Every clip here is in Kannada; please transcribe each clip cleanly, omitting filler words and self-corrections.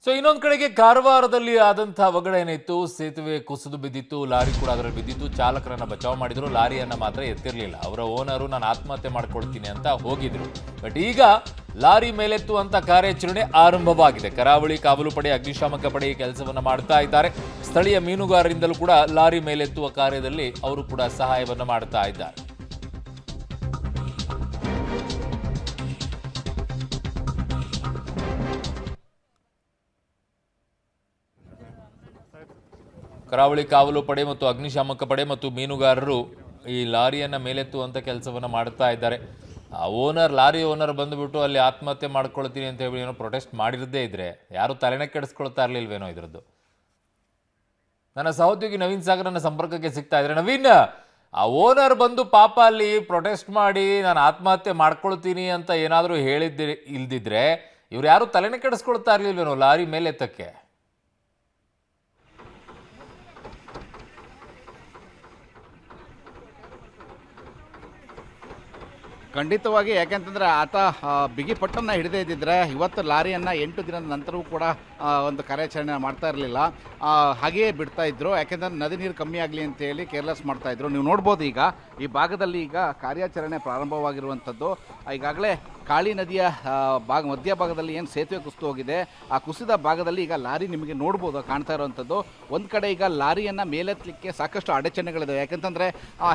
ಸೊ ಇನ್ನೊಂದು ಕಡೆಗೆ ಕಾರವಾರದಲ್ಲಿ ಆದಂತಹ ಅವಘಡ ಏನಿತ್ತು, ಸೇತುವೆ ಕುಸಿದು ಬಿದ್ದಿತ್ತು, ಲಾರಿ ಕೂಡ ಅದರಲ್ಲಿ ಬಿದ್ದಿತ್ತು. ಚಾಲಕರನ್ನ ಬಚಾವ್ ಮಾಡಿದ್ರು, ಲಾರಿಯನ್ನ ಮಾತ್ರ ಎತ್ತಿರಲಿಲ್ಲ. ಅವರ ಓನರು ನಾನು ಆತ್ಮಹತ್ಯೆ ಮಾಡ್ಕೊಳ್ತೀನಿ ಅಂತ ಹೋಗಿದ್ರು. ಬಟ್ ಈಗ ಲಾರಿ ಮೇಲೆತ್ತುವಂತ ಕಾರ್ಯಾಚರಣೆ ಆರಂಭವಾಗಿದೆ. ಕರಾವಳಿ ಕಾವಲು ಪಡೆ, ಅಗ್ನಿಶಾಮಕ ಪಡೆ ಈ ಕೆಲಸವನ್ನ ಮಾಡ್ತಾ ಇದ್ದಾರೆ. ಸ್ಥಳೀಯ ಮೀನುಗಾರರಿಂದಲೂ ಕೂಡ ಲಾರಿ ಮೇಲೆತ್ತುವ ಕಾರ್ಯದಲ್ಲಿ ಅವರು ಕೂಡ ಸಹಾಯವನ್ನ ಮಾಡ್ತಾ ಇದ್ದಾರೆ. ಕರಾವಳಿ ಕಾವಲು ಪಡೆ ಮತ್ತು ಅಗ್ನಿಶಾಮಕ ಪಡೆ ಮತ್ತು ಮೀನುಗಾರರು ಈ ಲಾರಿಯನ್ನ ಮೇಲೆತ್ತುವಂತ ಕೆಲಸವನ್ನ ಮಾಡ್ತಾ ಇದ್ದಾರೆ. ಆ ಲಾರಿ ಓನರ್ ಬಂದುಬಿಟ್ಟು ಅಲ್ಲಿ ಆತ್ಮಹತ್ಯೆ ಮಾಡ್ಕೊಳ್ತೀನಿ ಅಂತ ಹೇಳಿ ಏನೋ ಪ್ರೊಟೆಸ್ಟ್ ಮಾಡಿರದೇ ಇದ್ರೆ ಯಾರು ತಲೆನೇ ಕೆಡಿಸ್ಕೊಳ್ತಾ ಇರ್ಲಿಲ್ವೇನೋ ಇದ್ರದ್ದು. ನನ್ನ ಸಹೋದ್ಯೋಗಿ ನವೀನ್ ಸಾಗರ್ ನನ್ನ ಸಂಪರ್ಕಕ್ಕೆ ಸಿಗ್ತಾ ಇದ್ರೆ. ನವೀನ್, ಆ ಓನರ್ ಬಂದು ಪಾಪ ಅಲ್ಲಿ ಪ್ರೊಟೆಸ್ಟ್ ಮಾಡಿ ನಾನು ಆತ್ಮಹತ್ಯೆ ಮಾಡ್ಕೊಳ್ತೀನಿ ಅಂತ ಏನಾದರೂ ಇಲ್ದಿದ್ರೆ ಇವ್ರು ಯಾರು ತಲೆನೇ ಕೆಡಿಸ್ಕೊಳ್ತಾ ಇರ್ಲಿಲ್ವೇನೋ ಲಾರಿ ಮೇಲೆತ್ತಕ್ಕೆ? ಖಂಡಿತವಾಗಿ, ಯಾಕೆಂತಂದರೆ ಆತ ಬಿಗಿ ಪಟ್ಟನ್ನು ಹಿಡಿದೇ ಇದ್ದಿದ್ರೆ ಇವತ್ತು ಲಾರಿಯನ್ನು 8 ದಿನದ ನಂತರವೂ ಕೂಡ ಒಂದು ಕಾರ್ಯಾಚರಣೆ ಮಾಡ್ತಾ ಇರಲಿಲ್ಲ, ಹಾಗೆಯೇ ಬಿಡ್ತಾ ಇದ್ರು. ಯಾಕೆಂದರೆ ನದಿ ನೀರು ಕಮ್ಮಿ ಆಗಲಿ ಅಂತೇಳಿ ಕೇರ್ಲೆಸ್ ಮಾಡ್ತಾಯಿದ್ರು. ನೀವು ನೋಡ್ಬೋದು ಈಗ ಈ ಭಾಗದಲ್ಲಿ ಈಗ ಕಾರ್ಯಾಚರಣೆ ಪ್ರಾರಂಭವಾಗಿರುವಂಥದ್ದು. ಈಗಾಗಲೇ ಕಾಳಿ ನದಿಯ ಮಧ್ಯಭಾಗದಲ್ಲಿ ಏನು ಸೇತುವೆ ಕುಸಿದು ಹೋಗಿದೆ, ಆ ಕುಸಿದ ಭಾಗದಲ್ಲಿ ಈಗ ಲಾರಿ ನಿಮಗೆ ನೋಡ್ಬೋದು ಕಾಣ್ತಾ ಇರುವಂಥದ್ದು. ಒಂದು ಕಡೆ ಈಗ ಲಾರಿಯನ್ನು ಮೇಲೆತ್ತಲಿಕ್ಕೆ ಸಾಕಷ್ಟು ಅಡಚಣೆಗಳಿದ್ದಾವೆ. ಯಾಕೆಂತಂದರೆ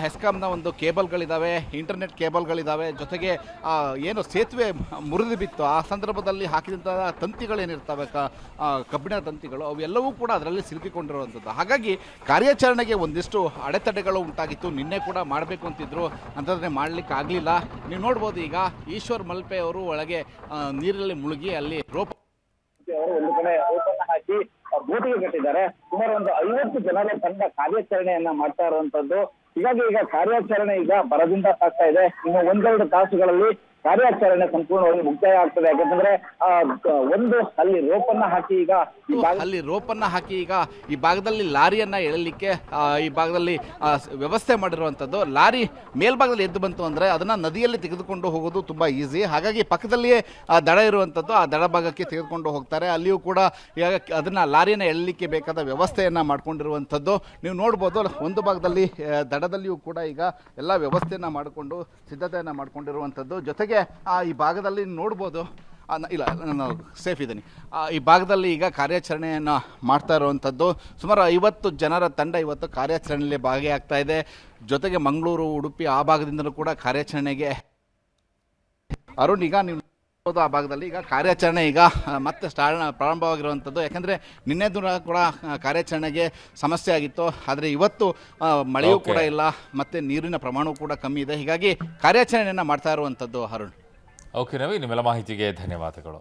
ಹೆಸ್ಕಾಮ್ನ ಒಂದು ಕೇಬಲ್ಗಳಿದ್ದಾವೆ, ಇಂಟರ್ನೆಟ್ ಕೇಬಲ್ಗಳಿದ್ದಾವೆ, ಜೊತೆಗೆ ಏನು ಸೇತುವೆ ಮುರಿದು ಬಿತ್ತು ಆ ಸಂದರ್ಭದಲ್ಲಿ ಹಾಕಿದಂಥ ತಂತಿಗಳೇನಿರ್ತವೆ, ಕಬ್ಬಿಣ ತಂತಿಗಳು, ಅವೆಲ್ಲವೂ ಕೂಡ ಅದರಲ್ಲಿ ಸಿಲುಕಿಕೊಂಡಿರುವಂಥದ್ದು. ಹಾಗಾಗಿ ಕಾರ್ಯಾಚರಣೆಗೆ ಒಂದಿಷ್ಟು ಅಡೆತಡೆಗಳು ಉಂಟಾಗಿತ್ತು. ನಿನ್ನೆ ಕೂಡ ಮಾಡಬೇಕು ಅಂತಿದ್ರು, ಅಂತಂದರೆ ಮಾಡಲಿಕ್ಕೆ ಆಗಲಿಲ್ಲ. ನೀವು ನೋಡ್ಬೋದು ಈಗ ಈಶ್ವರ್ ಮಲ್ಪೆ ಅವರು ಒಳಗೆ ನೀರಲ್ಲಿ ಮುಳುಗಿ ಅಲ್ಲಿ ಒಂದು ಕಡೆ ರೋಪನ್ನ ಹಾಕಿ ಬೋಟಿಗೆ ಕಟ್ಟಿದ್ದಾರೆ. ಸುಮಾರು ಒಂದು 50 ಜನರ ತಂಡ ಕಾರ್ಯಾಚರಣೆಯನ್ನ ಮಾಡ್ತಾ ಇರುವಂತದ್ದು. ಹೀಗಾಗಿ ಈಗ ಕಾರ್ಯಾಚರಣೆ ಈಗ ಬರದಿಂದ ಸಾಗ್ತಾ ಇದೆ. ಇನ್ನು ಒಂದೆರಡು ತಾಸುಗಳಲ್ಲಿ ಕಾರ್ಯಾಚರಣೆ ಸಂಪೂರ್ಣವಾಗಿ ಮುಕ್ತಾಯ ಆಗ್ತದೆ. ಯಾಕಂತಂದ್ರೆ ಒಂದು ಅಲ್ಲಿ ರೋಪನ್ನ ಹಾಕಿ ಈಗ ಈ ಭಾಗದಲ್ಲಿ ಲಾರಿಯನ್ನ ಎಳಲಿಕ್ಕೆ ಈ ಭಾಗದಲ್ಲಿ ವ್ಯವಸ್ಥೆ ಮಾಡಿರುವಂಥದ್ದು. ಲಾರಿ ಮೇಲ್ಭಾಗದಲ್ಲಿ ಎದ್ದು ಬಂತು ಅಂದ್ರೆ ಅದನ್ನ ನದಿಯಲ್ಲಿ ತೆಗೆದುಕೊಂಡು ಹೋಗೋದು ತುಂಬಾ ಈಸಿ. ಹಾಗಾಗಿ ಪಕ್ಕದಲ್ಲಿಯೇ ದಡ ಇರುವಂಥದ್ದು, ಆ ದಡ ಭಾಗಕ್ಕೆ ತೆಗೆದುಕೊಂಡು ಹೋಗ್ತಾರೆ. ಅಲ್ಲಿಯೂ ಕೂಡ ಈಗ ಅದನ್ನ ಲಾರಿಯನ್ನ ಎಳಲಿಕ್ಕೆ ಬೇಕಾದ ವ್ಯವಸ್ಥೆಯನ್ನ ಮಾಡ್ಕೊಂಡಿರುವಂಥದ್ದು ನೀವು ನೋಡ್ಬೋದು. ಒಂದು ಭಾಗದಲ್ಲಿ ದಡದಲ್ಲಿಯೂ ಕೂಡ ಈಗ ಎಲ್ಲ ವ್ಯವಸ್ಥೆಯನ್ನ ಮಾಡಿಕೊಂಡು ಸಿದ್ಧತೆಯನ್ನ ಮಾಡ್ಕೊಂಡಿರುವಂಥದ್ದು. ಜೊತೆಗೆ ಈ ಭಾಗದಲ್ಲಿ ನೋಡ್ಬೋದು, ಇಲ್ಲ ನಾನು ಸೇಫ್ ಇದ್ದೀನಿ. ಈ ಭಾಗದಲ್ಲಿ ಈಗ ಕಾರ್ಯಾಚರಣೆಯನ್ನು ಮಾಡ್ತಾ ಇರುವಂಥದ್ದು. ಸುಮಾರು 50 ಜನರ ತಂಡ ಇವತ್ತು ಕಾರ್ಯಾಚರಣೆಯಲ್ಲಿ ಭಾಗಿಯಾಗ್ತಾ ಇದೆ. ಜೊತೆಗೆ ಮಂಗಳೂರು, ಉಡುಪಿ ಆ ಭಾಗದಿಂದಲೂ ಕೂಡ ಕಾರ್ಯಾಚರಣೆಗೆ ಅರುಣ್ ಈಗ ನೀವು ಆ ಭಾಗದಲ್ಲಿ ಈಗ ಕಾರ್ಯಾಚರಣೆ ಈಗ ಮತ್ತೆ ಪ್ರಾರಂಭವಾಗಿರುವಂಥದ್ದು. ಯಾಕಂದರೆ ನಿನ್ನೆ ದಿನ ಕೂಡ ಕಾರ್ಯಾಚರಣೆಗೆ ಸಮಸ್ಯೆ ಆಗಿತ್ತು, ಆದರೆ ಇವತ್ತು ಮಳೆಯೂ ಕೂಡ ಇಲ್ಲ, ಮತ್ತು ನೀರಿನ ಪ್ರಮಾಣವೂ ಕೂಡ ಕಮ್ಮಿ ಇದೆ. ಹೀಗಾಗಿ ಕಾರ್ಯಾಚರಣೆಯನ್ನು ಮಾಡ್ತಾ ಇರುವಂಥದ್ದು. ಅರುಣ್. ಓಕೆ ನವೀನ್, ನಿಮ್ಮೆಲ್ಲ ಮಾಹಿತಿಗೆ ಧನ್ಯವಾದಗಳು.